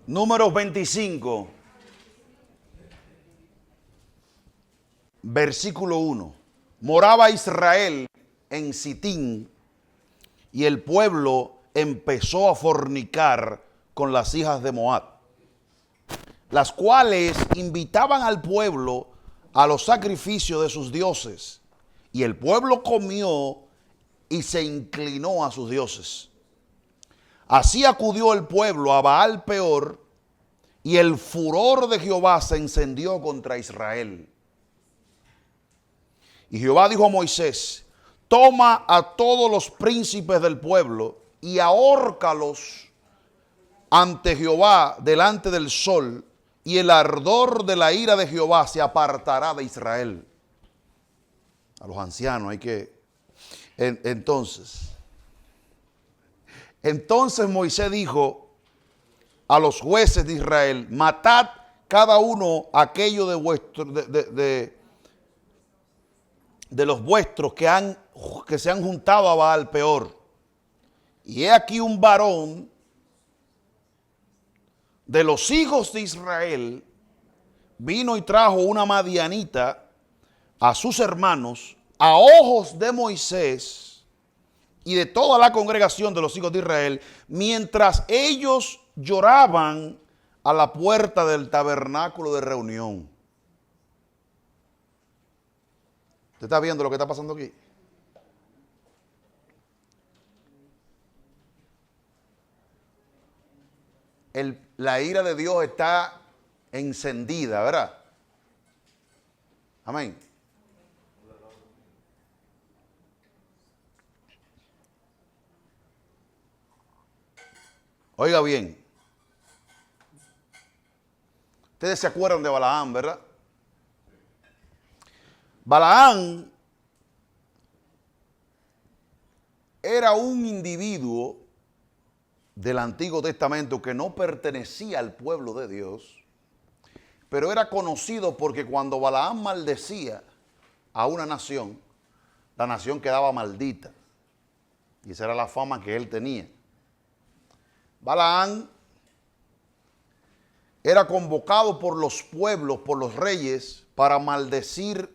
Números 25, versículo 1. Moraba Israel en Sitín y el pueblo empezó a fornicar con las hijas de Moab, las cuales invitaban al pueblo a los sacrificios de sus dioses. Y el pueblo comió y se inclinó a sus dioses. Así acudió el pueblo a Baal Peor, y el furor de Jehová se encendió contra Israel. Y Jehová dijo a Moisés: toma a todos los príncipes del pueblo y ahórcalos ante Jehová delante del sol, y el ardor de la ira de Jehová se apartará de Israel. A los ancianos hay que... Entonces Moisés dijo a los jueces de Israel: matad cada uno aquello de vuestro, de los vuestros que se han juntado a Baal Peor. Y he aquí un varón de los hijos de Israel vino y trajo una madianita a sus hermanos a ojos de Moisés y de toda la congregación de los hijos de Israel, mientras ellos lloraban a la puerta del tabernáculo de reunión. ¿Usted está viendo lo que está pasando aquí? La ira de Dios está encendida, ¿verdad? Amén. Oiga bien. Ustedes se acuerdan de Balaam, ¿verdad? Balaam era un individuo del Antiguo Testamento que no pertenecía al pueblo de Dios, pero era conocido porque cuando Balaam maldecía a una nación, la nación quedaba maldita. Y esa era la fama que él tenía. Balaam era convocado por los pueblos, por los reyes, para maldecir,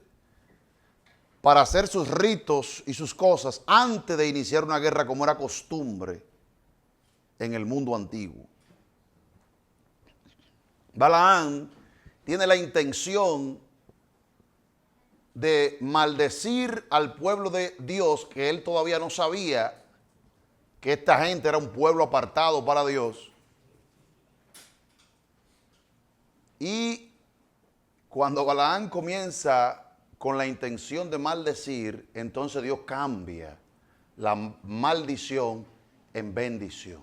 para hacer sus ritos y sus cosas antes de iniciar una guerra, como era costumbre en el mundo antiguo. Balaam tiene la intención de maldecir al pueblo de Dios, que él todavía no sabía que esta gente era un pueblo apartado para Dios. Y cuando Balaam comienza con la intención de maldecir, entonces Dios cambia la maldición en bendición.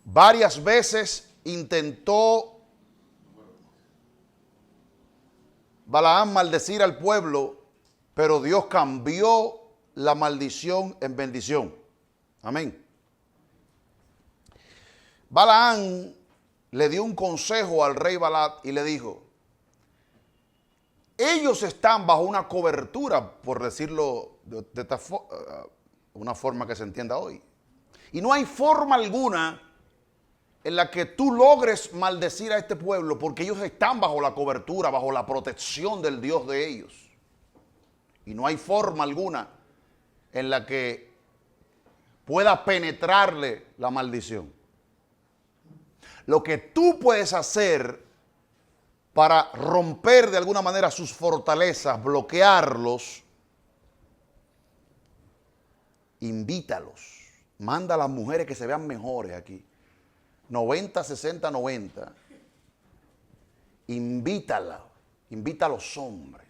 Varias veces intentó Balaam maldecir al pueblo, pero Dios cambió la maldición en bendición. Amén. Balaam le dio un consejo al rey Balac y le dijo: ellos están bajo una cobertura, por decirlo de una forma que se entienda hoy. Y no hay forma alguna en la que tú logres maldecir a este pueblo, porque ellos están bajo la cobertura, bajo la protección del Dios de ellos. Y no hay forma alguna en la que pueda penetrarle la maldición. Lo que tú puedes hacer para romper de alguna manera sus fortalezas, bloquearlos, invítalos. Manda a las mujeres que se vean mejores aquí. 90, 60, 90. Invítala. Invita a los hombres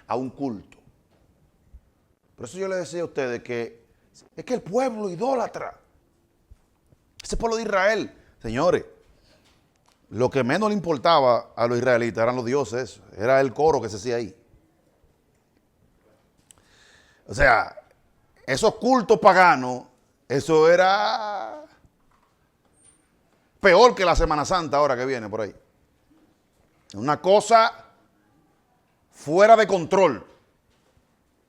a un culto. Por eso yo les decía a ustedes que es que el pueblo idólatra, ese pueblo de Israel, señores, lo que menos le importaba a los israelitas eran los dioses, era el coro que se hacía ahí. O sea, esos cultos paganos, eso era peor que la Semana Santa ahora que viene por ahí. Una cosa fuera de control.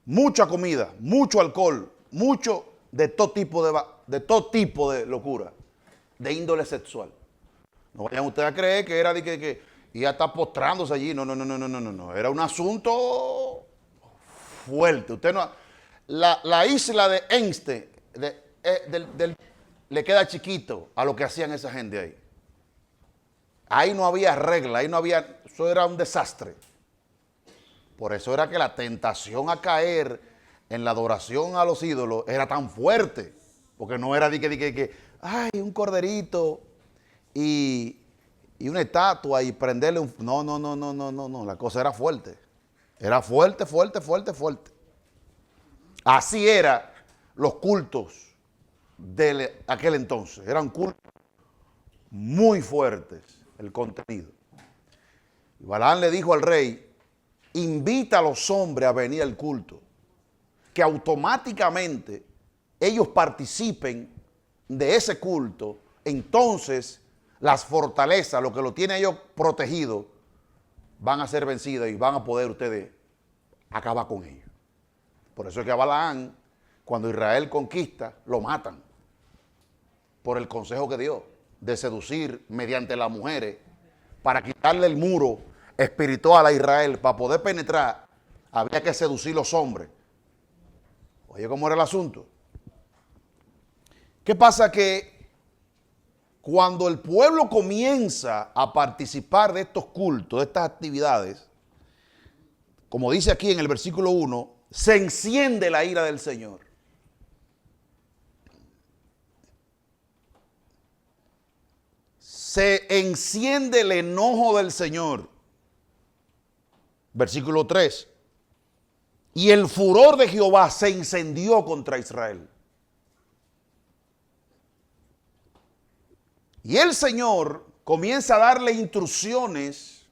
Mucha comida, mucho alcohol, mucho de todo tipo de locura, de índole sexual. No vayan ustedes a creer que era de que iba a estar postrándose allí. No, no, no, no, no, no, no. Era un asunto fuerte. Usted no, la isla de Einstein le queda chiquito a lo que hacían esa gente ahí. Ahí no había regla, ahí no había, eso era un desastre. Por eso era que la tentación a caer en la adoración a los ídolos era tan fuerte. Porque no era de que ay, un corderito y una estatua y prenderle un... No, no, no, no, no, no, no. La cosa era fuerte. Era fuerte, fuerte, fuerte, fuerte. Así eran los cultos de aquel entonces. Eran cultos muy fuertes, el contenido. Y Balaam le dijo al rey, invita a los hombres a venir al culto, que automáticamente ellos participen de ese culto. Entonces las fortalezas, lo que lo tiene ellos protegido, van a ser vencidas y van a poder ustedes acabar con ellos. Por eso es que a Balaam, cuando Israel conquista, lo matan. Por el consejo que dio de seducir mediante las mujeres para quitarle el muro espiritual a Israel. Para poder penetrar, había que seducir los hombres. Oye, ¿cómo era el asunto? ¿Qué pasa? Que cuando el pueblo comienza a participar de estos cultos, de estas actividades, como dice aquí en el versículo 1, se enciende la ira del Señor. Se enciende el enojo del Señor. Versículo 3. Y el furor de Jehová se encendió contra Israel. Y el Señor comienza a darle instrucciones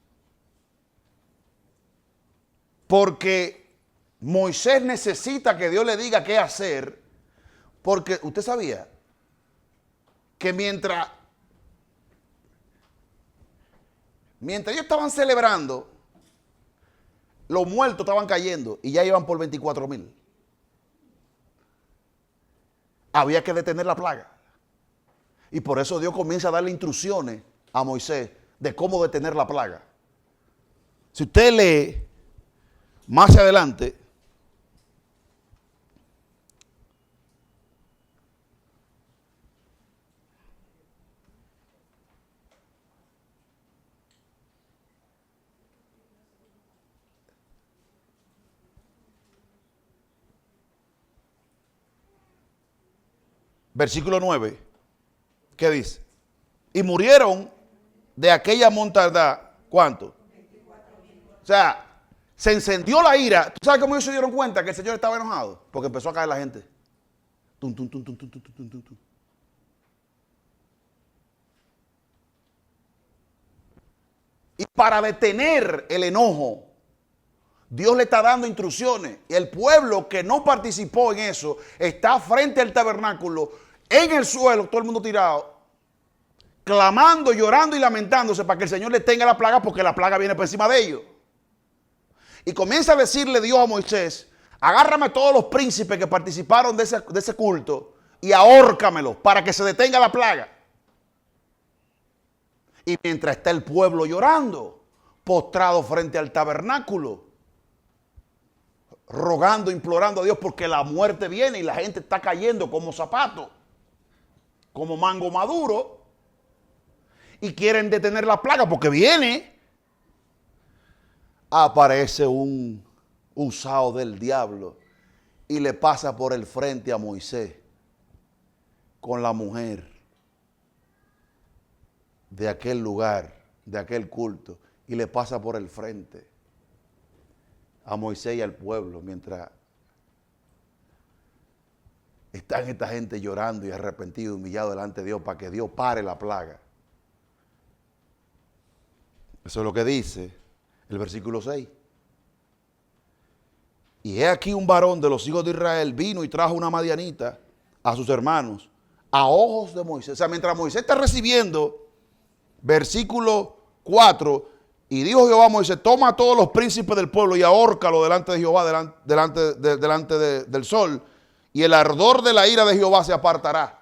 porque Moisés necesita que Dios le diga qué hacer, porque usted sabía que mientras ellos estaban celebrando, los muertos estaban cayendo y ya iban por 24,000. Había que detener la plaga. Y por eso Dios comienza a darle instrucciones a Moisés de cómo detener la plaga. Si usted lee más adelante, versículo 9, ¿qué dice? Y murieron de aquella mortandad, ¿cuánto? O sea, se encendió la ira. ¿Tú sabes cómo ellos se dieron cuenta que el Señor estaba enojado? Porque empezó a caer la gente. Tum, tum, tum, tum, tum, tum, tum, tum, tum. Y para detener el enojo, Dios le está dando instrucciones. Y el pueblo que no participó en eso está frente al tabernáculo, en el suelo, todo el mundo tirado, clamando, llorando y lamentándose para que el Señor le tenga la plaga, porque la plaga viene por encima de ellos. Y comienza a decirle Dios a Moisés, agárrame todos los príncipes que participaron de ese culto y ahórcamelos para que se detenga la plaga. Y mientras está el pueblo llorando, postrado frente al tabernáculo, rogando, implorando a Dios, porque la muerte viene y la gente está cayendo como zapato, como mango maduro, y quieren detener la plaga porque viene. Aparece un usado del diablo y le pasa por el frente a Moisés con la mujer de aquel lugar, de aquel culto, y le pasa por el frente a Moisés y al pueblo, mientras están esta gente llorando y arrepentido, humillado delante de Dios, para que Dios pare la plaga. Eso es lo que dice el versículo 6. Y he aquí un varón de los hijos de Israel vino y trajo una madianita a sus hermanos a ojos de Moisés. O sea, mientras Moisés está recibiendo, versículo 4, y dijo Jehová a Moisés, toma a todos los príncipes del pueblo y ahórcalo delante de Jehová, delante del sol, y el ardor de la ira de Jehová se apartará.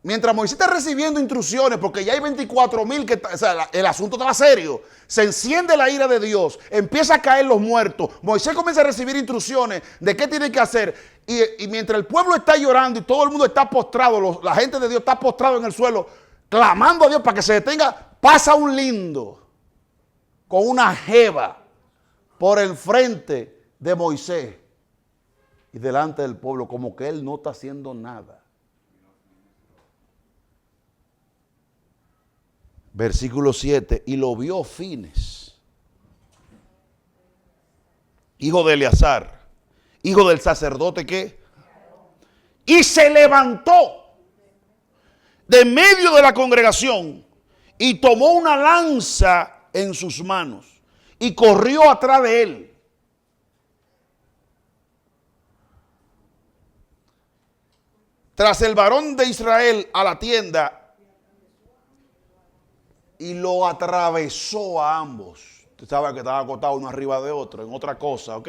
Mientras Moisés está recibiendo instrucciones, porque ya hay 24,000 que, o sea, el asunto estaba serio, se enciende la ira de Dios, empieza a caer los muertos, Moisés comienza a recibir instrucciones de qué tiene que hacer, y mientras el pueblo está llorando y todo el mundo está postrado, la gente de Dios está postrado en el suelo, clamando a Dios para que se detenga, pasa un lindo con una jeva por el frente de Moisés y delante del pueblo, como que él no está haciendo nada. Versículo 7, y lo vio Fines, hijo de Eleazar, hijo del sacerdote que, y se levantó de medio de la congregación y tomó una lanza en sus manos y corrió atrás de él. Tras el varón de Israel a la tienda, y lo atravesó a ambos. Usted sabe que estaba acostado uno arriba de otro, en otra cosa, ¿ok?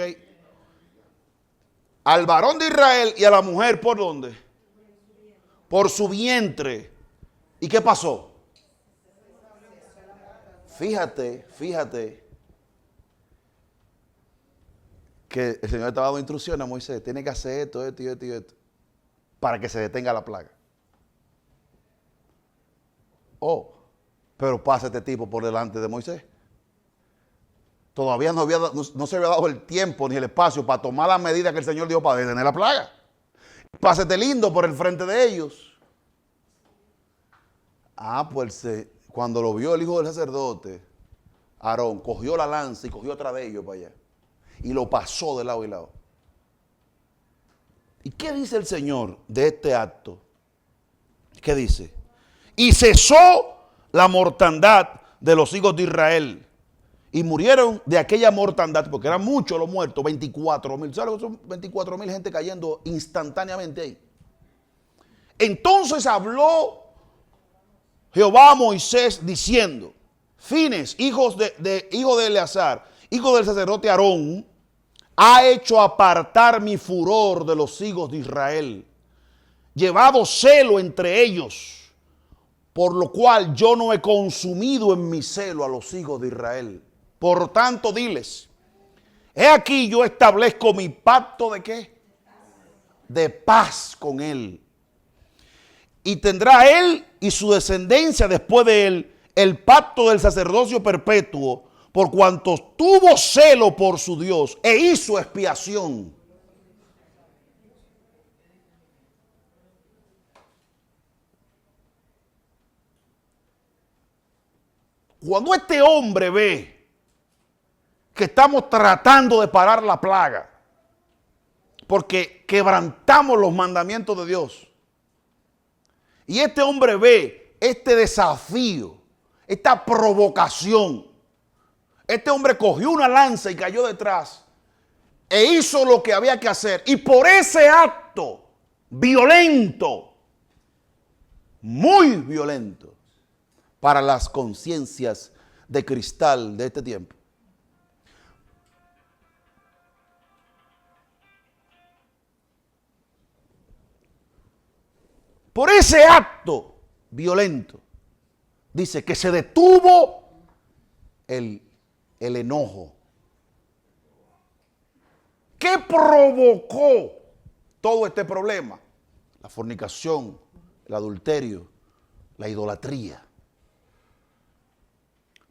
Al varón de Israel y a la mujer, ¿por dónde? Por su vientre. ¿Y qué pasó? Fíjate que el Señor estaba dando instrucciones a Moisés. Tiene que hacer esto, esto y esto y esto, para que se detenga la plaga. Oh, pero pasa este tipo por delante de Moisés. Todavía no se había dado el tiempo ni el espacio para tomar la medida que el Señor dio para detener la plaga. Pasa este lindo por el frente de ellos. Pues cuando lo vio el hijo del sacerdote, Aarón, cogió la lanza y cogió atrás de ellos para allá. Y lo pasó de lado y lado. ¿Y qué dice el Señor de este acto? ¿Qué dice? Y cesó la mortandad de los hijos de Israel. Y murieron de aquella mortandad, porque eran muchos los muertos, 24,000. ¿Sabes lo que son 24,000 gente cayendo instantáneamente ahí? Entonces habló Jehová a Moisés diciendo: Fines, hijo de Eleazar, hijo del sacerdote Aarón, ha hecho apartar mi furor de los hijos de Israel, llevado celo entre ellos, por lo cual yo no he consumido en mi celo a los hijos de Israel. Por tanto, diles: he aquí yo establezco mi pacto ¿de qué? De paz con él. Y tendrá él y su descendencia después de él el pacto del sacerdocio perpetuo, por cuanto tuvo celo por su Dios e hizo expiación. Cuando este hombre ve que estamos tratando de parar la plaga, porque quebrantamos los mandamientos de Dios, y este hombre ve este desafío, esta provocación, este hombre cogió una lanza y cayó detrás e hizo lo que había que hacer, y por ese acto violento, muy violento, para las conciencias de cristal de este tiempo, por ese acto violento, dice que se detuvo el enojo. ¿Qué provocó todo este problema? La fornicación, el adulterio, la idolatría.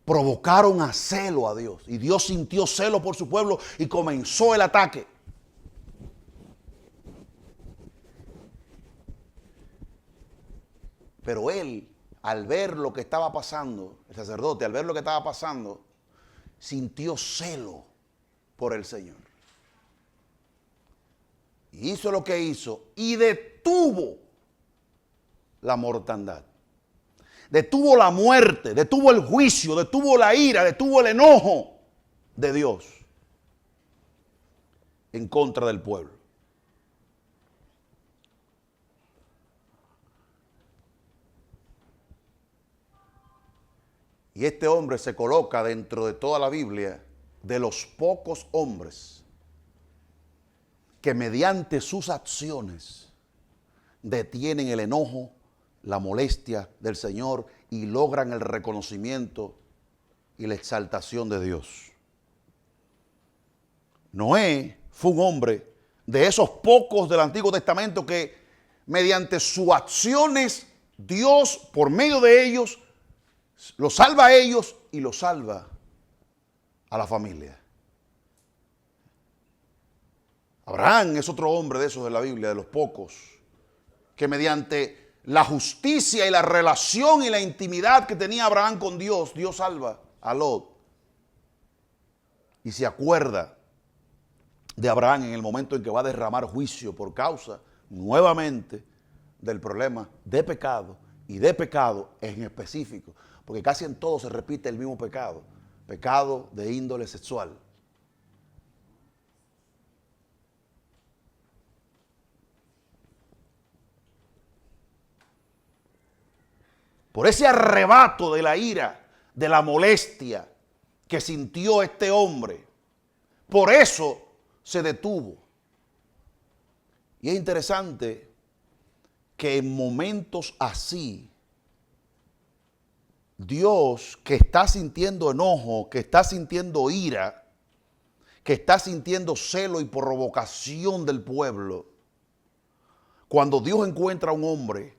Provocaron a celo a Dios, y Dios sintió celo por su pueblo y comenzó el ataque. Pero él, al ver lo que estaba pasando, el sacerdote, al ver lo que estaba pasando, sintió celo por el Señor. Y hizo lo que hizo y detuvo la mortandad. Detuvo la muerte, detuvo el juicio, detuvo la ira, detuvo el enojo de Dios en contra del pueblo. Y este hombre se coloca dentro de toda la Biblia de los pocos hombres que mediante sus acciones detienen el enojo, la molestia del Señor y logran el reconocimiento y la exaltación de Dios. Noé fue un hombre de esos pocos del Antiguo Testamento que mediante sus acciones Dios, por medio de ellos, los salva a ellos y los salva a la familia. Abraham es otro hombre de esos de la Biblia, de los pocos, que mediante la justicia y la relación y la intimidad que tenía Abraham con Dios, Dios salva a Lot. Y se acuerda de Abraham en el momento en que va a derramar juicio por causa, nuevamente, del problema de pecado y de pecado en específico. Porque casi en todo se repite el mismo pecado. Pecado de índole sexual. Por ese arrebato de la ira, de la molestia que sintió este hombre, por eso se detuvo. Y es interesante que en momentos así, Dios, que está sintiendo enojo, que está sintiendo ira, que está sintiendo celo y provocación del pueblo, cuando Dios encuentra a un hombre,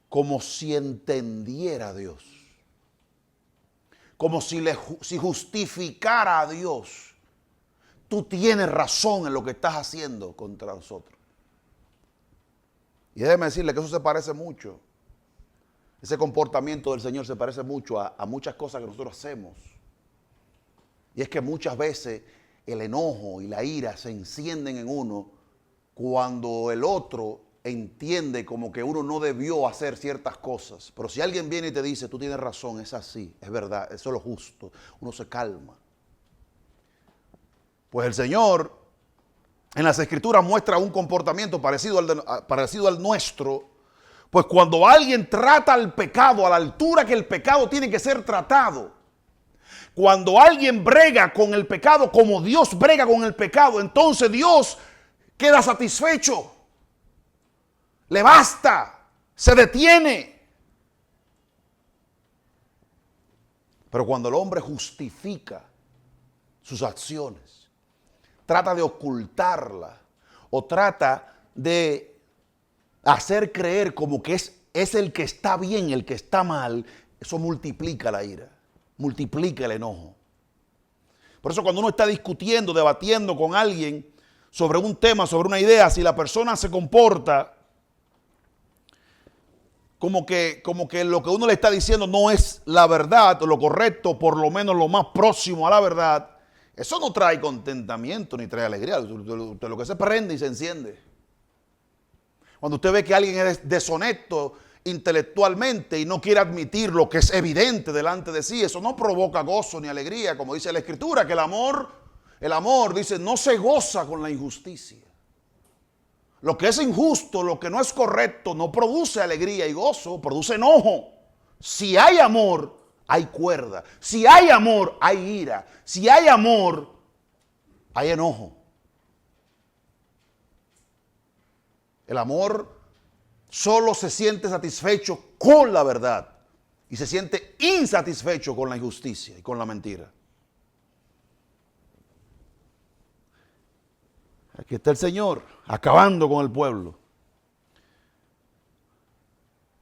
como si entendiera a Dios, como si justificara a Dios, tú tienes razón en lo que estás haciendo contra nosotros. Y déjeme decirle que eso se parece mucho. Ese comportamiento del Señor se parece mucho a muchas cosas que nosotros hacemos. Y es que muchas veces el enojo y la ira se encienden en uno cuando el otro entiende como que uno no debió hacer ciertas cosas. Pero si alguien viene y te dice, tú tienes razón, es así, es verdad, eso es lo justo, uno se calma. Pues el Señor en las Escrituras muestra un comportamiento parecido al nuestro. Pues cuando alguien trata al pecado a la altura que el pecado tiene que ser tratado, cuando alguien brega con el pecado como Dios brega con el pecado, entonces Dios queda satisfecho, le basta, se detiene. Pero cuando el hombre justifica sus acciones, trata de ocultarla o trata de hacer creer como que es el que está bien, el que está mal, eso multiplica la ira, multiplica el enojo. Por eso cuando uno está discutiendo, debatiendo con alguien sobre un tema, sobre una idea, si la persona se comporta como que lo que uno le está diciendo no es la verdad, o lo correcto, por lo menos lo más próximo a la verdad, eso no trae contentamiento ni trae alegría. Usted lo que se prende y se enciende. Cuando usted ve que alguien es deshonesto intelectualmente y no quiere admitir lo que es evidente delante de sí, eso no provoca gozo ni alegría, como dice la Escritura, que el amor dice, no se goza con la injusticia. Lo que es injusto, lo que no es correcto, no produce alegría y gozo, produce enojo. Si hay amor, hay cuerda. Si hay amor, hay ira. Si hay amor, hay enojo. El amor solo se siente satisfecho con la verdad y se siente insatisfecho con la injusticia y con la mentira. Aquí está el Señor acabando con el pueblo.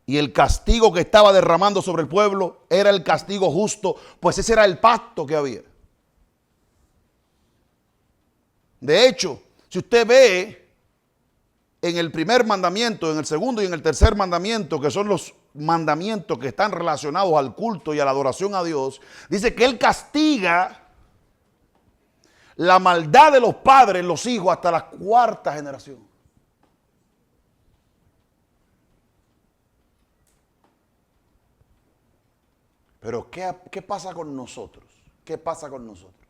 Y el castigo que estaba derramando sobre el pueblo era el castigo justo, pues ese era el pacto que había. De hecho, si usted ve en el primer mandamiento, en el segundo y en el tercer mandamiento, que son los mandamientos que están relacionados al culto y a la adoración a Dios, dice que Él castiga la maldad de los padres en los hijos hasta la cuarta generación. Pero ¿qué pasa con nosotros? ¿Qué pasa con nosotros?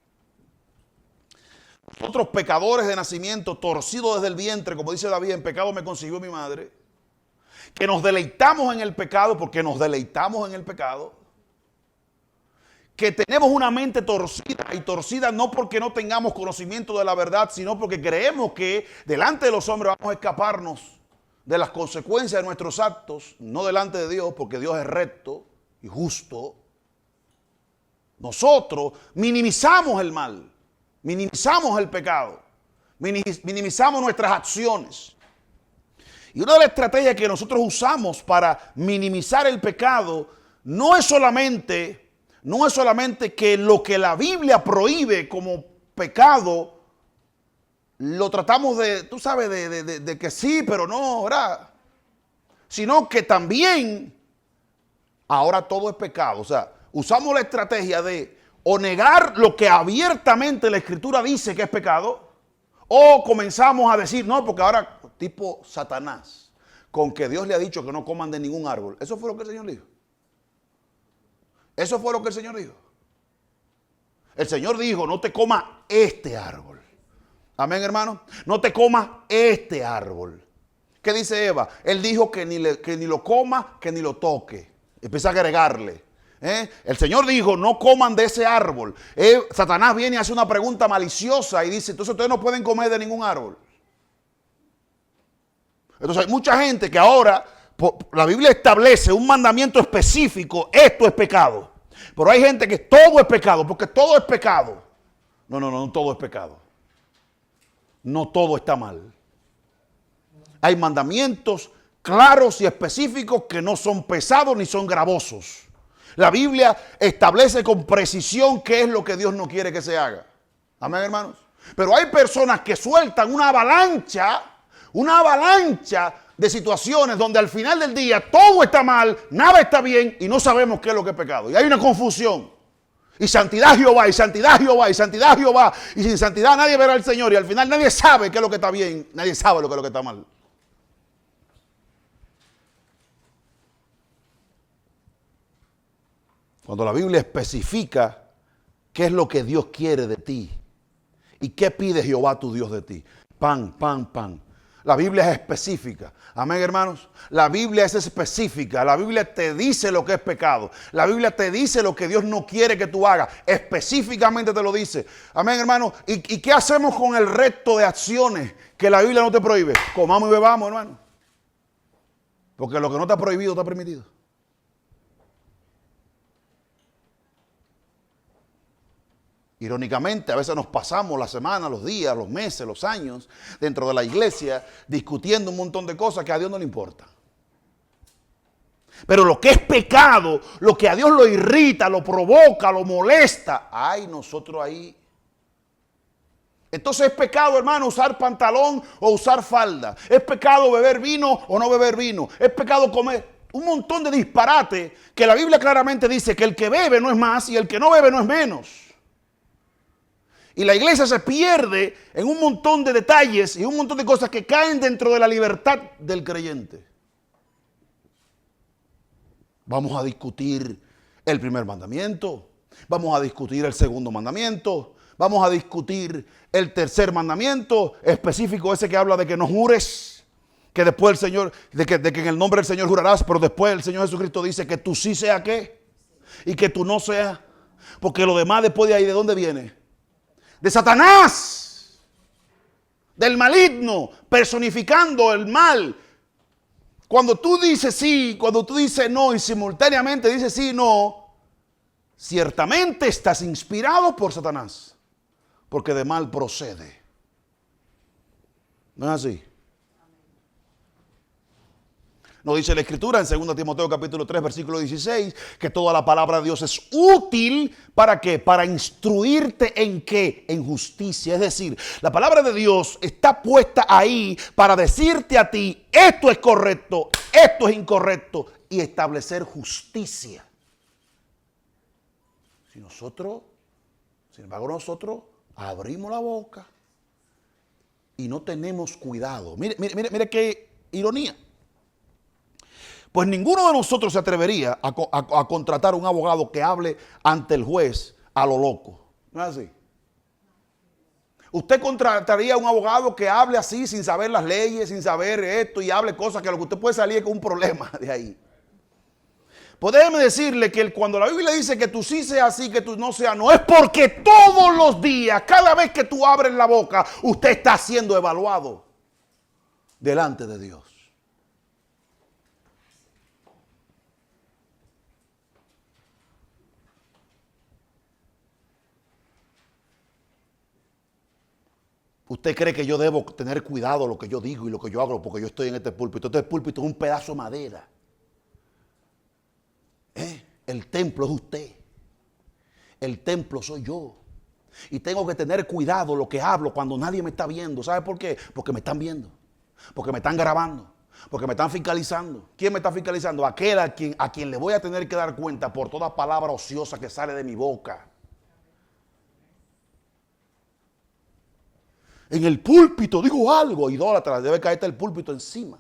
Nosotros pecadores de nacimiento, torcidos desde el vientre, como dice David, en pecado me concibió mi madre, que nos deleitamos en el pecado porque nos deleitamos en el pecado, que tenemos una mente torcida, y torcida no porque no tengamos conocimiento de la verdad, sino porque creemos que delante de los hombres vamos a escaparnos de las consecuencias de nuestros actos, no delante de Dios, porque Dios es recto y justo. Nosotros minimizamos el mal, minimizamos el pecado, minimizamos nuestras acciones. Y una de las estrategias que nosotros usamos para minimizar el pecado no es solamente que lo que la Biblia prohíbe como pecado lo tratamos de, tú sabes, de que sí, pero no, ¿verdad? Sino que también ahora todo es pecado. O sea, usamos la estrategia de o negar lo que abiertamente la Escritura dice que es pecado, o comenzamos a decir, no, porque ahora tipo Satanás, con que Dios le ha dicho que no coman de ningún árbol. Eso fue lo que el Señor dijo. Eso fue lo que el Señor dijo. El Señor dijo, no te comas este árbol. Amén, hermano. No te comas este árbol. ¿Qué dice Eva? Él dijo que ni lo coma, que ni lo toque. Empieza a agregarle. El Señor dijo, no coman de ese árbol. Satanás viene y hace una pregunta maliciosa y dice, entonces ustedes no pueden comer de ningún árbol. Entonces hay mucha gente que ahora, la Biblia establece un mandamiento específico, esto es pecado. Pero hay gente que todo es pecado, porque todo es pecado. No todo es pecado. No todo está mal. Hay mandamientos claros y específicos que no son pesados ni son gravosos. La Biblia establece con precisión qué es lo que Dios no quiere que se haga. Amén, hermanos. Pero hay personas que sueltan una avalancha de situaciones donde al final del día todo está mal, nada está bien y no sabemos qué es lo que es pecado. Y hay una confusión. Y santidad Jehová, y santidad Jehová, y santidad Jehová. Y sin santidad nadie verá al Señor. Y al final nadie sabe qué es lo que está bien, nadie sabe lo que es lo que está mal. Cuando la Biblia especifica qué es lo que Dios quiere de ti y qué pide Jehová tu Dios de ti. Pan. La Biblia es específica. Amén, hermanos. La Biblia es específica. La Biblia te dice lo que es pecado. La Biblia te dice lo que Dios no quiere que tú hagas. Específicamente te lo dice. Amén, hermanos. ¿Y qué hacemos con el resto de acciones que la Biblia no te prohíbe? Comamos y bebamos, hermano. Porque lo que no está prohibido está permitido. Irónicamente, a veces nos pasamos la semana, los días, los meses, los años dentro de la iglesia discutiendo un montón de cosas que a Dios no le importan. Pero lo que es pecado, lo que a Dios lo irrita, lo provoca, lo molesta, ay, nosotros ahí. Entonces es pecado, hermano, usar pantalón o usar falda. Es pecado beber vino o no beber vino. Es pecado comer un montón de disparate que la Biblia claramente dice que el que bebe no es más y el que no bebe no es menos. Y la iglesia se pierde en un montón de detalles y un montón de cosas que caen dentro de la libertad del creyente. Vamos a discutir el primer mandamiento, vamos a discutir el segundo mandamiento, vamos a discutir el tercer mandamiento específico, ese que habla de que no jures, que después el Señor, de que en el nombre del Señor jurarás, pero después el Señor Jesucristo dice que tú sí seas qué y que tú no seas, porque lo demás después de ahí, ¿de dónde viene? De Satanás, del maligno, personificando el mal. Cuando tú dices sí, cuando tú dices no y simultáneamente dices sí y no, ciertamente estás inspirado por Satanás, porque de mal procede. ¿No es así? Nos dice la Escritura en 2 Timoteo capítulo 3 versículo 16 que toda la palabra de Dios es útil ¿para qué? Para instruirte en qué? En justicia. Es decir, la palabra de Dios está puesta ahí para decirte a ti esto es correcto, esto es incorrecto y establecer justicia. Sin embargo nosotros abrimos la boca y no tenemos cuidado. Mire qué ironía. Pues ninguno de nosotros se atrevería a contratar un abogado que hable ante el juez a lo loco. ¿No es así? Usted contrataría un abogado que hable así sin saber las leyes, sin saber esto y hable cosas que lo que usted puede salir con un problema de ahí. Pues déjeme decirle que cuando la Biblia dice que tú sí seas así, que tú no seas no, es porque todos los días, cada vez que tú abres la boca, usted está siendo evaluado delante de Dios. ¿Usted cree que yo debo tener cuidado lo que yo digo y lo que yo hago porque yo estoy en este púlpito? Este púlpito es un pedazo de madera. El templo es usted. El templo soy yo. Y tengo que tener cuidado lo que hablo cuando nadie me está viendo. ¿Sabe por qué? Porque me están viendo. Porque me están grabando. Porque me están fiscalizando. ¿Quién me está fiscalizando? Aquel a quien le voy a tener que dar cuenta por toda palabra ociosa que sale de mi boca. En el púlpito digo algo, idólatra, debe caerte el púlpito encima.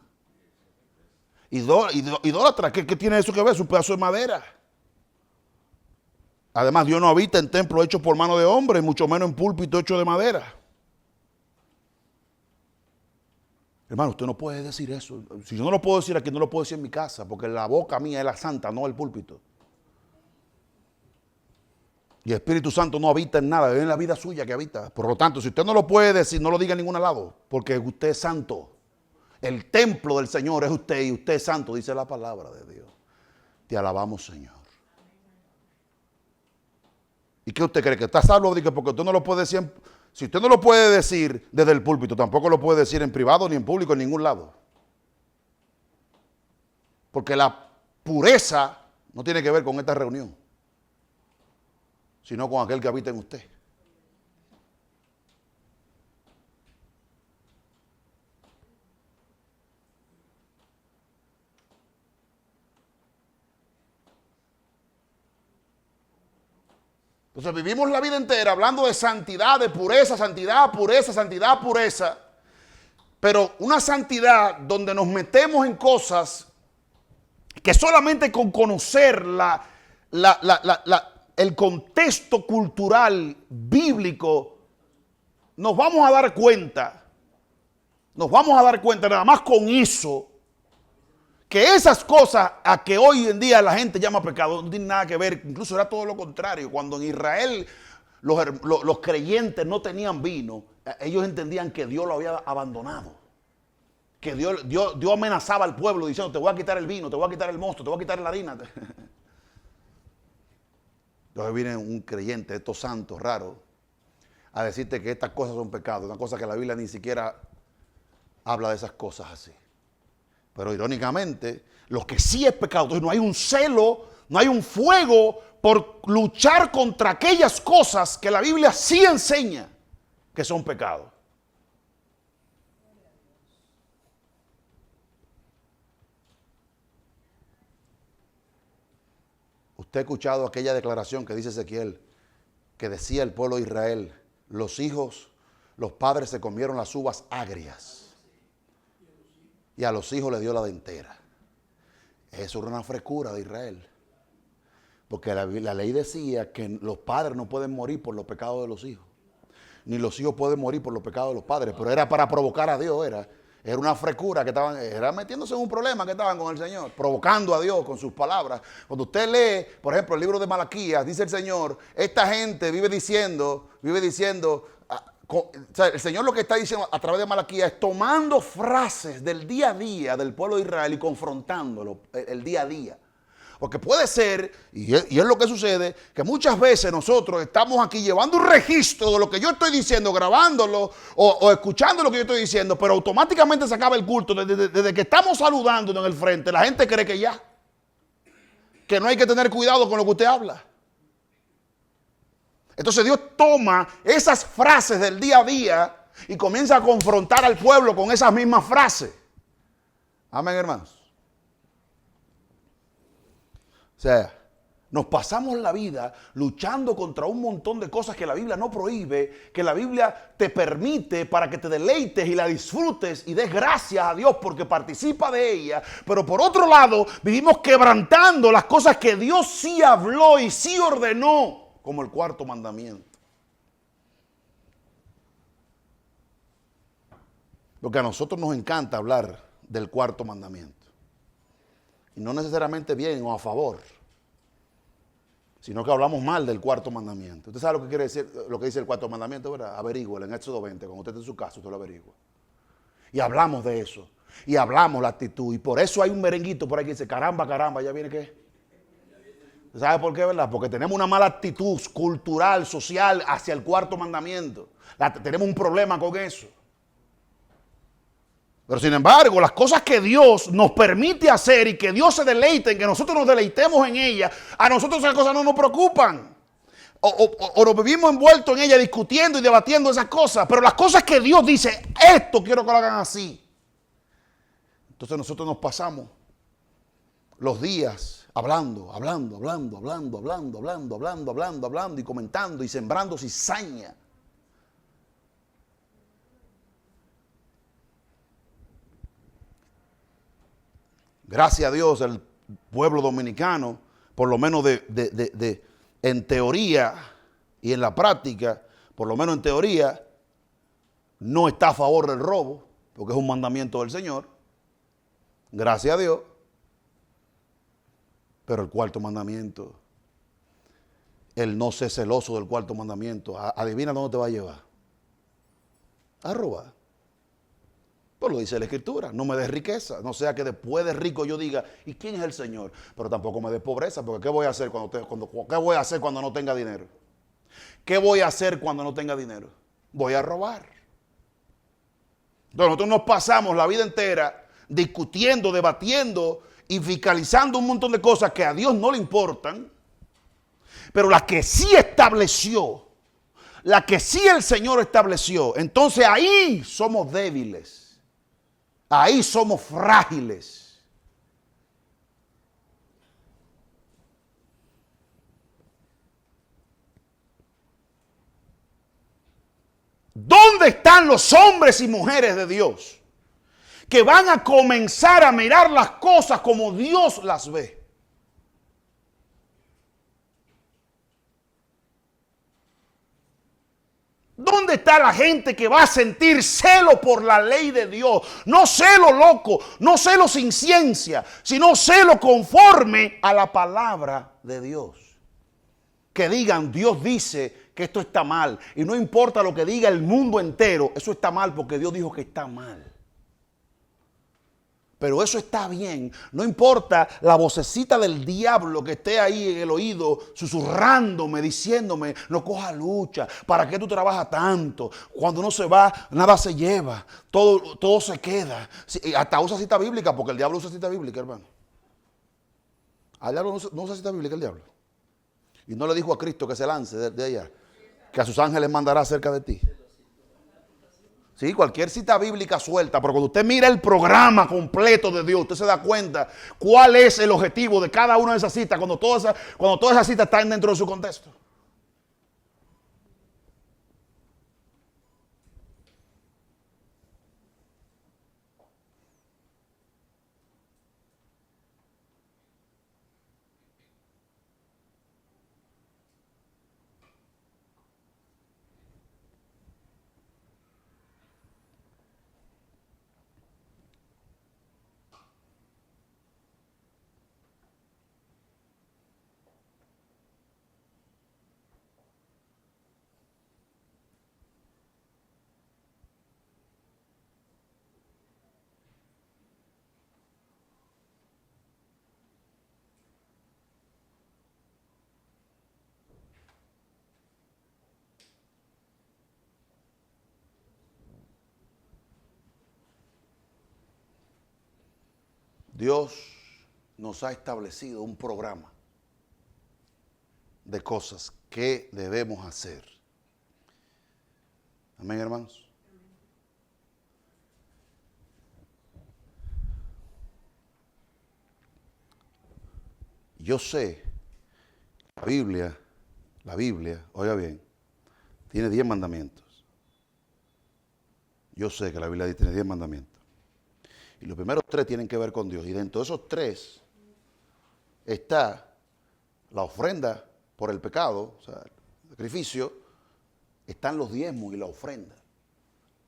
Idólatra, ¿qué tiene eso que ver? Es un pedazo de madera. Además, Dios no habita en templos hechos por mano de hombre, y mucho menos en púlpito hecho de madera. Hermano, usted no puede decir eso. Si yo no lo puedo decir aquí, no lo puedo decir en mi casa, porque la boca mía es la santa, no el púlpito. Y el Espíritu Santo no habita en nada, es en la vida suya que habita. Por lo tanto, si usted no lo puede decir, no lo diga en ningún lado, porque usted es santo. El templo del Señor es usted y usted es santo, dice la palabra de Dios. Te alabamos, Señor. ¿Y qué usted cree? ¿Que está salvo? Porque usted no lo puede decir. Si usted no lo puede decir desde el púlpito, tampoco lo puede decir en privado, ni en público, en ningún lado. Porque la pureza no tiene que ver con esta reunión, sino con aquel que habita en usted. Entonces vivimos la vida entera hablando de santidad, de pureza, santidad, pureza, santidad, pureza. Pero una santidad donde nos metemos en cosas que solamente con conocer el contexto cultural bíblico nos vamos a dar cuenta. Nos vamos a dar cuenta nada más con eso, que esas cosas a que hoy en día la gente llama pecado no tienen nada que ver. Incluso era todo lo contrario. Cuando en Israel los creyentes no tenían vino, ellos entendían que Dios lo había abandonado. Que Dios amenazaba al pueblo diciendo: te voy a quitar el vino, te voy a quitar el mosto, te voy a quitar la harina. Entonces viene un creyente, estos santos raros, a decirte que estas cosas son pecados. Una cosa que la Biblia ni siquiera habla de esas cosas así. Pero irónicamente, lo que sí es pecado, entonces no hay un celo, no hay un fuego por luchar contra aquellas cosas que la Biblia sí enseña que son pecados. Usted ha escuchado aquella declaración que dice Ezequiel, que decía el pueblo de Israel: los padres se comieron las uvas agrias y a los hijos les dio la dentera. Eso era una frescura de Israel. Porque la ley decía que los padres no pueden morir por los pecados de los hijos, ni los hijos pueden morir por los pecados de los padres. Pero era para provocar a Dios, era una frescura que era metiéndose en un problema que estaban con el Señor, provocando a Dios con sus palabras. Cuando usted lee, por ejemplo, el libro de Malaquías, dice el Señor: esta gente vive diciendo, o sea, el Señor lo que está diciendo a través de Malaquías es tomando frases del día a día del pueblo de Israel y confrontándolo el día a día. Porque puede ser, y es lo que sucede, que muchas veces nosotros estamos aquí llevando un registro de lo que yo estoy diciendo, grabándolo o escuchando lo que yo estoy diciendo, pero automáticamente se acaba el culto. Desde que estamos saludándonos en el frente, la gente cree que no hay que tener cuidado con lo que usted habla. Entonces Dios toma esas frases del día a día y comienza a confrontar al pueblo con esas mismas frases. Amén, hermanos. O sea, nos pasamos la vida luchando contra un montón de cosas que la Biblia no prohíbe, que la Biblia te permite para que te deleites y la disfrutes y des gracias a Dios porque participa de ella. Pero por otro lado, vivimos quebrantando las cosas que Dios sí habló y sí ordenó, como el cuarto mandamiento. Porque a nosotros nos encanta hablar del cuarto mandamiento. Y no necesariamente bien o a favor. sino que hablamos mal del cuarto mandamiento. ¿Usted sabe lo que quiere decir, lo que dice el cuarto mandamiento, verdad? Averígüelo en Éxodo 20, cuando usted esté en su casa, usted lo averigua. Y hablamos de eso, y hablamos la actitud, y por eso hay un merenguito por ahí que dice, caramba, caramba, ¿ya viene qué? ¿Sabe por qué, verdad? Porque tenemos una mala actitud cultural, social, hacia el cuarto mandamiento. Tenemos un problema con eso. Pero sin embargo, las cosas que Dios nos permite hacer y que Dios se deleite en que nosotros nos deleitemos en ellas, a nosotros esas cosas no nos preocupan. O nos vivimos envueltos en ellas discutiendo y debatiendo esas cosas. Pero las cosas que Dios dice, esto quiero que lo hagan así. Entonces nosotros nos pasamos los días hablando y comentando y sembrando cizaña. Gracias a Dios, el pueblo dominicano, por lo menos en teoría y en la práctica, por lo menos en teoría, no está a favor del robo, porque es un mandamiento del Señor. Gracias a Dios. Pero el cuarto mandamiento, el no ser celoso del cuarto mandamiento, adivina dónde te va a llevar. A robar. Pues lo dice la Escritura, no me des riqueza, no sea que después de rico yo diga, ¿y quién es el Señor? Pero tampoco me des pobreza, porque ¿qué voy a hacer cuando no tenga dinero? ¿Qué voy a hacer cuando no tenga dinero? Voy a robar. Entonces nosotros nos pasamos la vida entera discutiendo, debatiendo y fiscalizando un montón de cosas que a Dios no le importan, pero las que sí estableció, la que sí el Señor estableció, entonces ahí somos débiles. Ahí somos frágiles. ¿Dónde están los hombres y mujeres de Dios que van a comenzar a mirar las cosas como Dios las ve? ¿Dónde está la gente que va a sentir celo por la ley de Dios? No celo loco, no celo sin ciencia, sino celo conforme a la palabra de Dios. Que digan, Dios dice que esto está mal. Y no importa lo que diga el mundo entero, eso está mal porque Dios dijo que está mal. Pero eso está bien, no importa la vocecita del diablo que esté ahí en el oído susurrándome, diciéndome, no coja lucha, ¿para qué tú trabajas tanto? Cuando uno se va, nada se lleva, todo se queda. Hasta usa cita bíblica, porque el diablo usa cita bíblica, hermano. Al diablo no usa cita bíblica el diablo. Y no le dijo a Cristo que se lance de allá, que a sus ángeles mandará cerca de ti. Sí, cualquier cita bíblica suelta, pero cuando usted mira el programa completo de Dios, usted se da cuenta cuál es el objetivo de cada una de esas citas, cuando todas esas citas están dentro de su contexto. Dios nos ha establecido un programa de cosas que debemos hacer. Amén, hermanos. Yo sé, la Biblia, oiga bien, tiene 10 mandamientos. Yo sé que la Biblia tiene 10 mandamientos. Y los primeros 3 tienen que ver con Dios. Y dentro de esos 3 está la ofrenda por el pecado, o sea, el sacrificio, están los diezmos y la ofrenda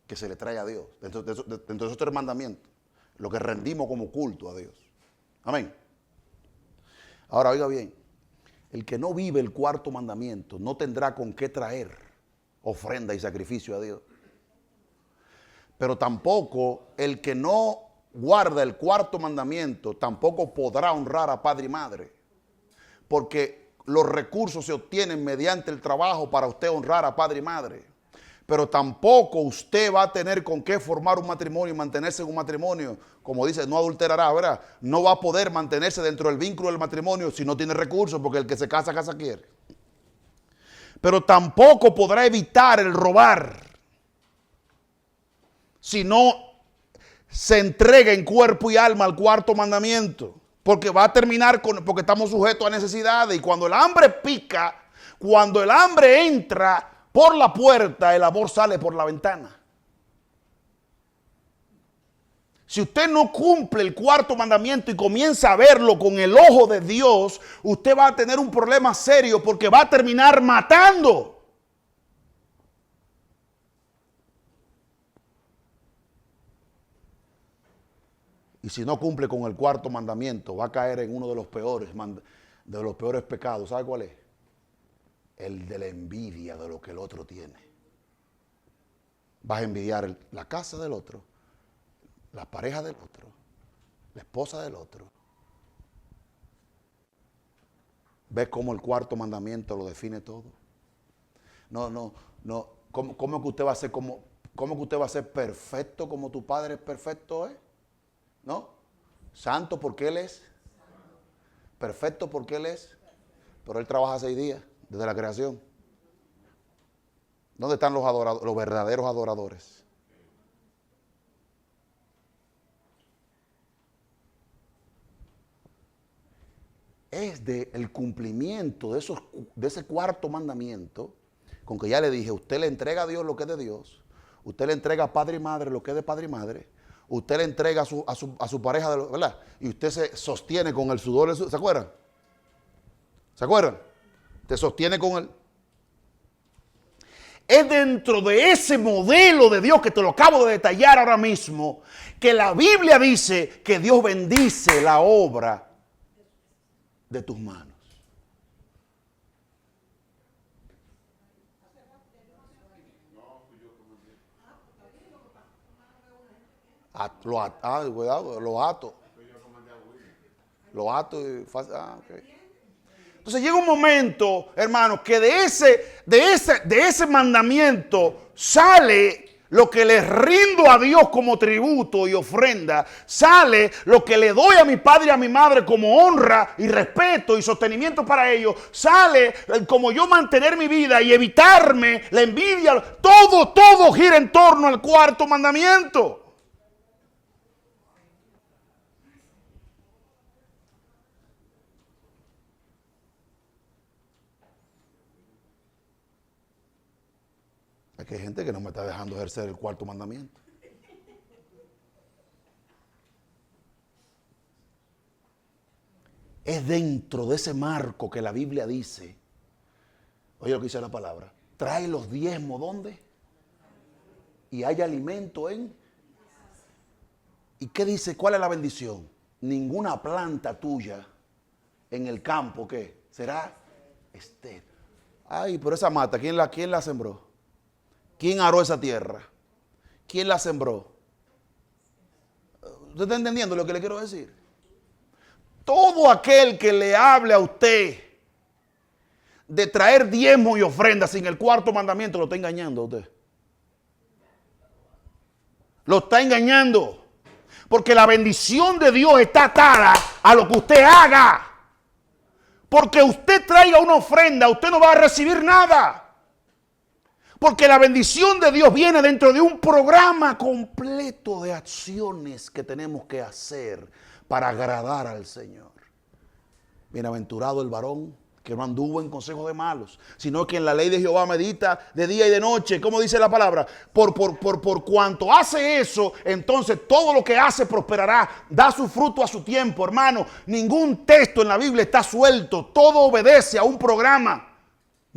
que se le trae a Dios. Dentro de esos 3 mandamientos, lo que rendimos como culto a Dios. Amén. Ahora, oiga bien, el que no vive el cuarto mandamiento no tendrá con qué traer ofrenda y sacrificio a Dios. Pero tampoco el que no guarda el cuarto mandamiento tampoco podrá honrar a padre y madre. Porque los recursos se obtienen mediante el trabajo para usted honrar a padre y madre. Pero tampoco usted va a tener con qué formar un matrimonio y mantenerse en un matrimonio. Como dice, no adulterará, ¿verdad? No va a poder mantenerse dentro del vínculo del matrimonio si no tiene recursos, porque el que se casa, casa quiere. Pero tampoco podrá evitar el robar si no se entrega en cuerpo y alma al cuarto mandamiento. Porque va a terminar porque estamos sujetos a necesidades. Y cuando el hambre pica, cuando el hambre entra por la puerta, el amor sale por la ventana. Si usted no cumple el cuarto mandamiento y comienza a verlo con el ojo de Dios, usted va a tener un problema serio porque va a terminar matando. Y si no cumple con el cuarto mandamiento, va a caer en uno de los peores pecados. ¿Sabe cuál es? El de la envidia de lo que el otro tiene. Vas a envidiar la casa del otro, la pareja del otro, la esposa del otro. ¿Ves cómo el cuarto mandamiento lo define todo? No. ¿Cómo que usted va a ser cómo que usted va a ser perfecto como tu padre es perfecto, ¿No? Santo porque Él es. Perfecto porque Él es. Pero Él trabaja 6 días desde la creación. ¿Dónde están los verdaderos adoradores? Es el cumplimiento de ese cuarto mandamiento, con que ya le dije, usted le entrega a Dios lo que es de Dios, usted le entrega a padre y madre lo que es de padre y madre, usted le entrega a su pareja, ¿verdad? Y usted se sostiene con el sudor, ¿se acuerdan? ¿Se acuerdan? Te sostiene con él. Es dentro de ese modelo de Dios que te lo acabo de detallar ahora mismo, que la Biblia dice que Dios bendice la obra de tus manos. Cuidado, los atos. Los atos. Okay. Entonces llega un momento, hermanos, que de ese mandamiento sale lo que le rindo a Dios como tributo y ofrenda, sale lo que le doy a mi padre y a mi madre como honra y respeto y sostenimiento para ellos, sale como yo mantener mi vida y evitarme la envidia, todo gira en torno al cuarto mandamiento. Es que hay gente que no me está dejando ejercer el cuarto mandamiento. Es dentro de ese marco que la Biblia dice, oye lo que dice la palabra, trae los diezmos, ¿dónde? Y hay alimento en. ¿Y qué dice? ¿Cuál es la bendición? Ninguna planta tuya en el campo, ¿qué? Será estéril. Ay, pero esa mata, ¿quién la sembró? ¿Quién aró esa tierra? ¿Quién la sembró? ¿Usted está entendiendo lo que le quiero decir? Todo aquel que le hable a usted de traer diezmo y ofrenda sin el cuarto mandamiento lo está engañando a usted. Lo está engañando. Porque la bendición de Dios está atada a lo que usted haga. Porque usted traiga una ofrenda, usted no va a recibir nada. Porque la bendición de Dios viene dentro de un programa completo de acciones que tenemos que hacer para agradar al Señor. Bienaventurado el varón que no anduvo en consejo de malos, sino que en la ley de Jehová medita de día y de noche. ¿Cómo dice la palabra? Por cuanto hace eso, entonces todo lo que hace prosperará, da su fruto a su tiempo, hermano. Ningún texto en la Biblia está suelto, todo obedece a un programa.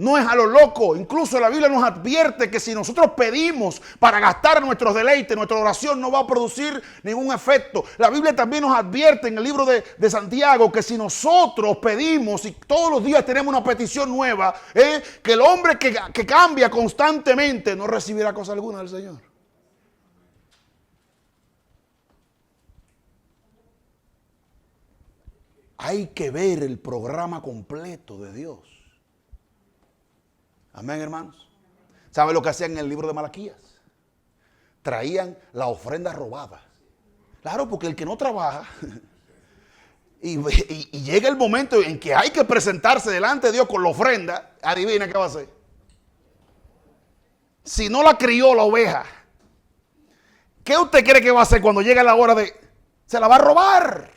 No es a lo loco. Incluso la Biblia nos advierte que si nosotros pedimos para gastar nuestros deleites, nuestra oración no va a producir ningún efecto. La Biblia también nos advierte en el libro de Santiago que si nosotros pedimos y todos los días tenemos una petición nueva, que el hombre que cambia constantemente no recibirá cosa alguna del Señor. Hay que ver el programa completo de Dios. Amén, hermanos. ¿Sabe lo que hacían en el libro de Malaquías? Traían la ofrenda robada. Claro, porque el que no trabaja y llega el momento en que hay que presentarse delante de Dios con la ofrenda, adivina qué va a hacer. Si no la crió la oveja, ¿qué usted cree que va a hacer cuando llegue la hora de... Se la va a robar.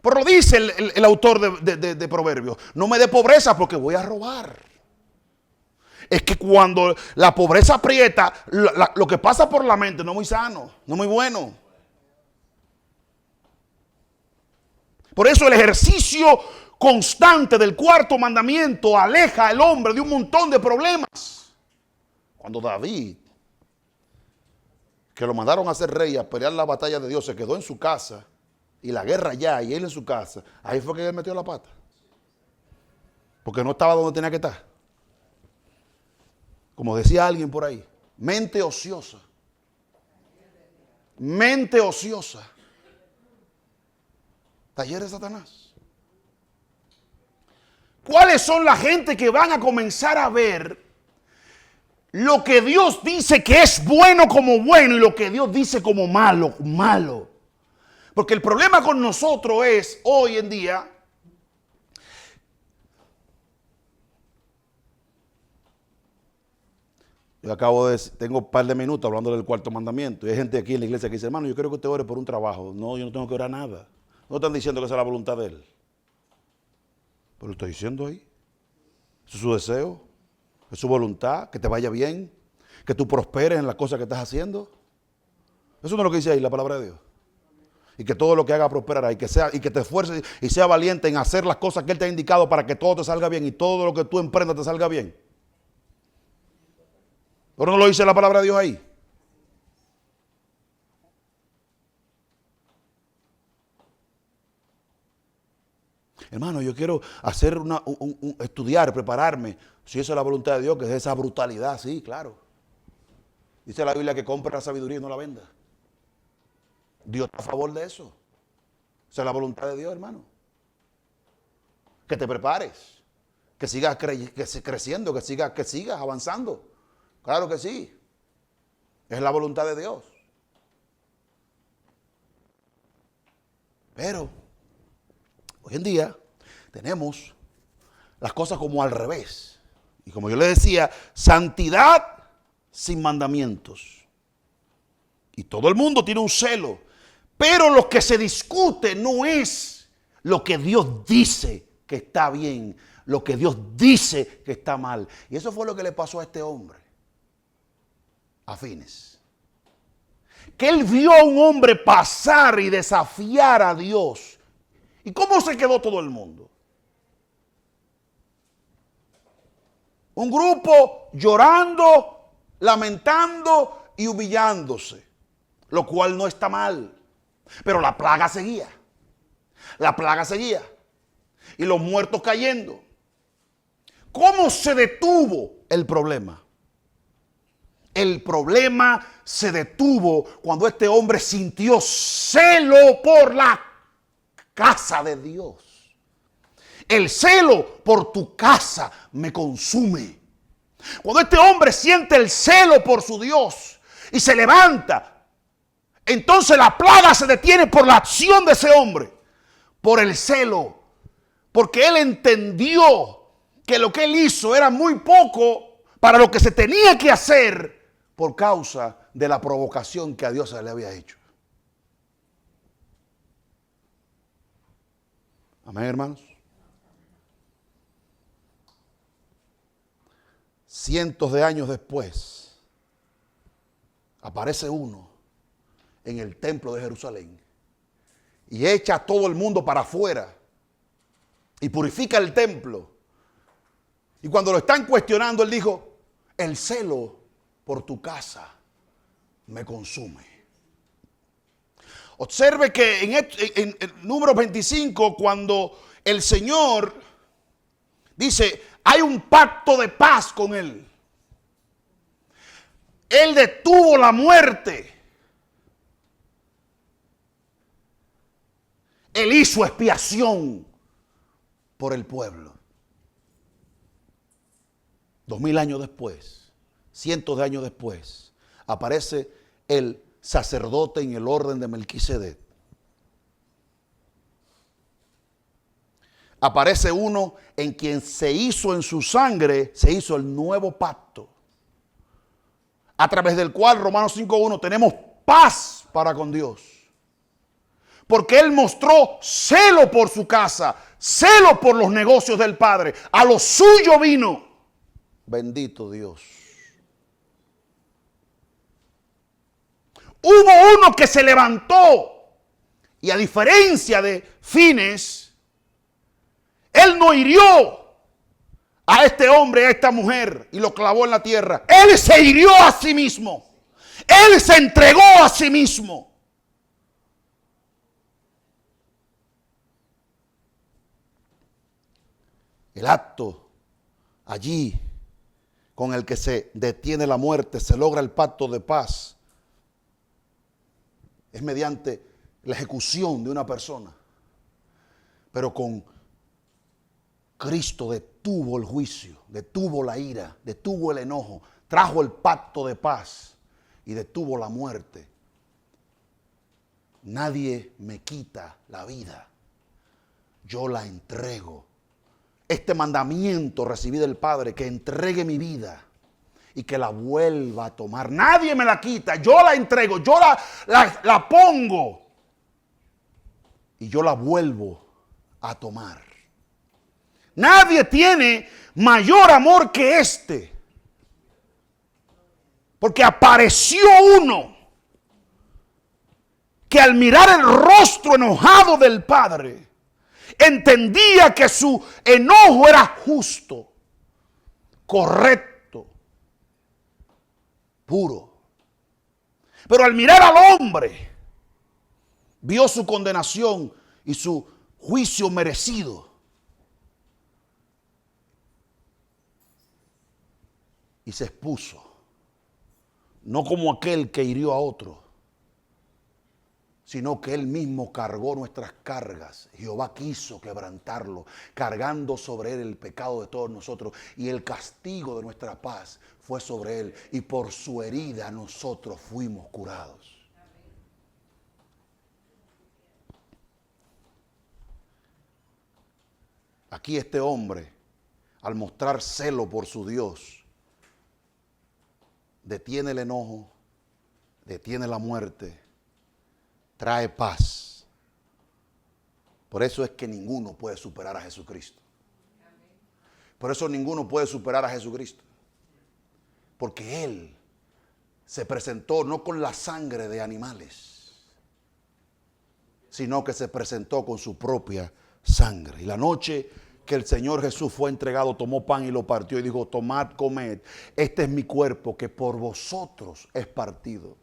Pero lo dice el autor de Proverbios. No me dé pobreza porque voy a robar. Es que cuando la pobreza aprieta, lo que pasa por la mente no es muy sano, no es muy bueno. Por eso el ejercicio constante del cuarto mandamiento aleja al hombre de un montón de problemas. Cuando David, que lo mandaron a ser rey, a pelear la batalla de Dios, se quedó en su casa, y la guerra allá, y él en su casa, ahí fue que él metió la pata. Porque no estaba donde tenía que estar. Como decía alguien por ahí, mente ociosa. Mente ociosa. Taller de Satanás. ¿Cuáles son la gente que van a comenzar a ver lo que Dios dice que es bueno como bueno y lo que Dios dice como malo, malo? Porque el problema con nosotros es, hoy en día, tengo un par de minutos hablando del cuarto mandamiento. Y hay gente aquí en la iglesia que dice, hermano, yo quiero que usted ore por un trabajo. No, yo no tengo que orar nada. No están diciendo que esa es la voluntad de él. Pero lo estoy diciendo ahí. Eso es su deseo. Es su voluntad. Que te vaya bien. Que tú prosperes en las cosas que estás haciendo. Eso no es lo que dice ahí la palabra de Dios. Y que todo lo que haga prosperará. Y que te esfuerces y sea valiente en hacer las cosas que Él te ha indicado para que todo te salga bien. Y todo lo que tú emprendas te salga bien. ¿Pero no lo dice la palabra de Dios ahí? Hermano, yo quiero hacer estudiar, prepararme. Si esa es la voluntad de Dios, que es esa brutalidad, sí, claro. Dice la Biblia que compre la sabiduría y no la venda. Dios está a favor de eso. Esa es la voluntad de Dios, hermano. Que te prepares, que sigas creciendo, que sigas avanzando. Claro que sí. Es la voluntad de Dios. Pero hoy en día tenemos las cosas como al revés. Y como yo le decía, santidad sin mandamientos. Y todo el mundo tiene un celo. Pero lo que se discute no es lo que Dios dice que está bien, lo que Dios dice que está mal. Y eso fue lo que le pasó a este hombre. A Fines. Que él vio a un hombre pasar y desafiar a Dios. ¿Y cómo se quedó todo el mundo? Un grupo llorando, lamentando y humillándose, lo cual no está mal. Pero la plaga seguía. La plaga seguía. Y los muertos cayendo. ¿Cómo se detuvo el problema? El problema se detuvo cuando este hombre sintió celo por la casa de Dios. El celo por tu casa me consume. Cuando este hombre siente el celo por su Dios y se levanta, entonces la plaga se detiene por la acción de ese hombre, por el celo, porque él entendió que lo que él hizo era muy poco para lo que se tenía que hacer por causa de la provocación que a Dios se le había hecho. Amén, hermanos. Cientos de años después, aparece uno en el templo de Jerusalén y echa a todo el mundo para afuera y purifica el templo Y cuando lo están cuestionando, él dijo, el celo por tu casa me consume. Observe que en el número 25, cuando el Señor dice, hay un pacto de paz con él. Él detuvo la muerte. Él hizo expiación por el pueblo. 2000 años después, cientos de años después, aparece el sacerdote en el orden de Melquisedec. Aparece uno en quien se hizo en su sangre, se hizo el nuevo pacto, a través del cual, Romanos 5:1, tenemos paz para con Dios. Porque Él mostró celo por su casa, celo por los negocios del Padre. A lo suyo vino. Bendito Dios. Hubo uno que se levantó y a diferencia de Fines, él no hirió a este hombre, a esta mujer y lo clavó en la tierra. Él se hirió a sí mismo. Él se entregó a sí mismo. El acto allí con el que se detiene la muerte, se logra el pacto de paz, es mediante la ejecución de una persona. Pero con Cristo detuvo el juicio, detuvo la ira, detuvo el enojo, trajo el pacto de paz y detuvo la muerte. Nadie me quita la vida, yo la entrego. Este mandamiento recibí del Padre, que entregue mi vida y que la vuelva a tomar. Nadie me la quita, yo la entrego, yo la pongo y yo la vuelvo a tomar. Nadie tiene mayor amor que este, porque apareció uno que al mirar el rostro enojado del Padre, entendía que su enojo era justo, correcto, puro. Pero al mirar al hombre, vio su condenación y su juicio merecido. Y se expuso, no como aquel que hirió a otro, sino que Él mismo cargó nuestras cargas. Jehová quiso quebrantarlo, cargando sobre Él el pecado de todos nosotros. Y el castigo de nuestra paz fue sobre Él. Y por su herida nosotros fuimos curados. Aquí este hombre, al mostrar celo por su Dios, detiene el enojo, detiene la muerte, trae paz. Por eso es que ninguno puede superar a Jesucristo. Por eso ninguno puede superar a Jesucristo. Porque Él se presentó no con la sangre de animales, sino que se presentó con su propia sangre. Y la noche que el Señor Jesús fue entregado, tomó pan y lo partió y dijo, tomad, comed, este es mi cuerpo que por vosotros es partido.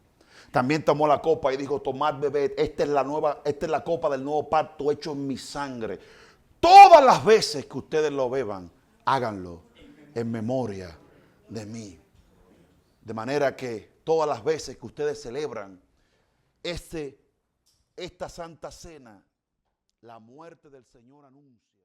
También tomó la copa y dijo, tomad, bebed, esta es la copa del nuevo pacto hecho en mi sangre. Todas las veces que ustedes lo beban, háganlo en memoria de mí. De manera que todas las veces que ustedes celebran esta Santa Cena, la muerte del Señor anuncia.